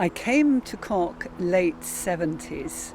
I came to Cork late 70s.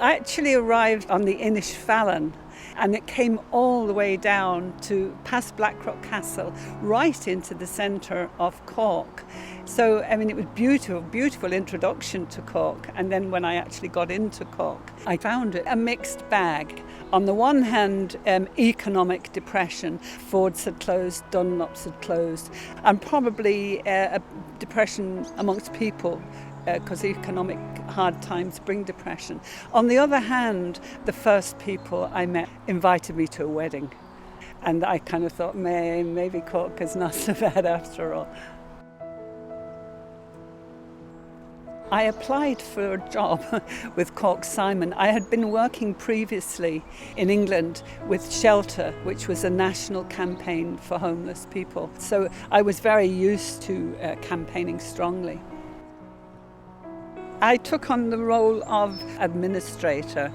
I actually arrived on the Inishfallen, and it came all the way down to past Blackrock Castle, right into the centre of Cork. So, it was beautiful introduction to Cork. And then when I actually got into Cork, I found it a mixed bag. On the one hand, economic depression. Fords had closed, Dunlops had closed, and probably a depression amongst people, because economic hard times bring depression. On the other hand, the first people I met invited me to a wedding. And I kind of thought, maybe Cork is not so bad after all. I applied for a job with Cork Simon. I had been working previously in England with Shelter, which was a national campaign for homeless people. So I was very used to campaigning strongly. I took on the role of administrator.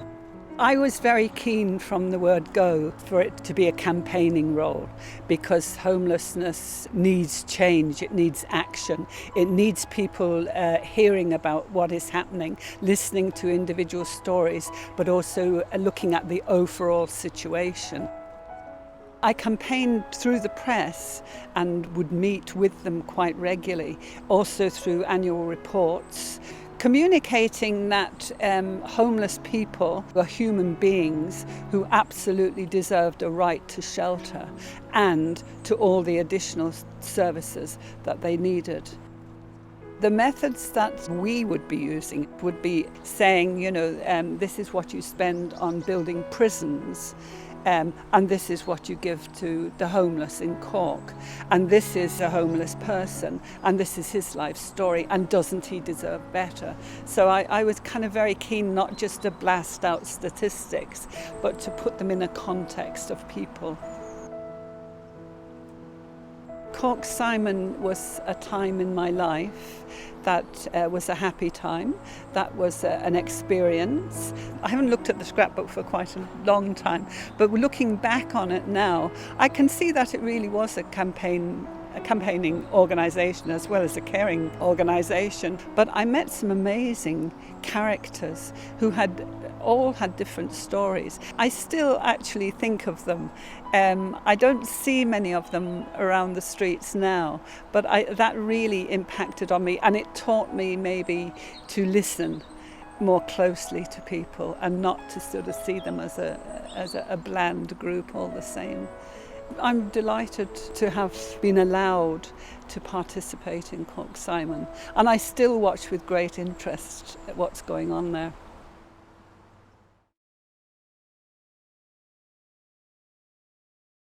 I was very keen from the word go for it to be a campaigning role, because homelessness needs change, it needs action, it needs people hearing about what is happening, listening to individual stories, but also looking at the overall situation. I campaigned through the press and would meet with them quite regularly, also through annual reports, communicating that homeless people were human beings who absolutely deserved a right to shelter and to all the additional services that they needed. The methods that we would be using would be saying, this is what you spend on building prisons. And this is what you give to the homeless in Cork. And this is a homeless person, and this is his life story, and doesn't he deserve better? So I was kind of very keen not just to blast out statistics, but to put them in a context of people. Cork Simon was a time in my life that was a happy time. That was an experience. I haven't looked at the scrapbook for quite a long time, but looking back on it now, I can see that it really was a campaigning organisation as well as a caring organisation. But I met some amazing characters who all had different stories. I still actually think of them. I don't see many of them around the streets now, but that really impacted on me, and it taught me maybe to listen more closely to people and not to sort of see them as a bland group all the same. I'm delighted to have been allowed to participate in Cork Simon, and I still watch with great interest at what's going on there.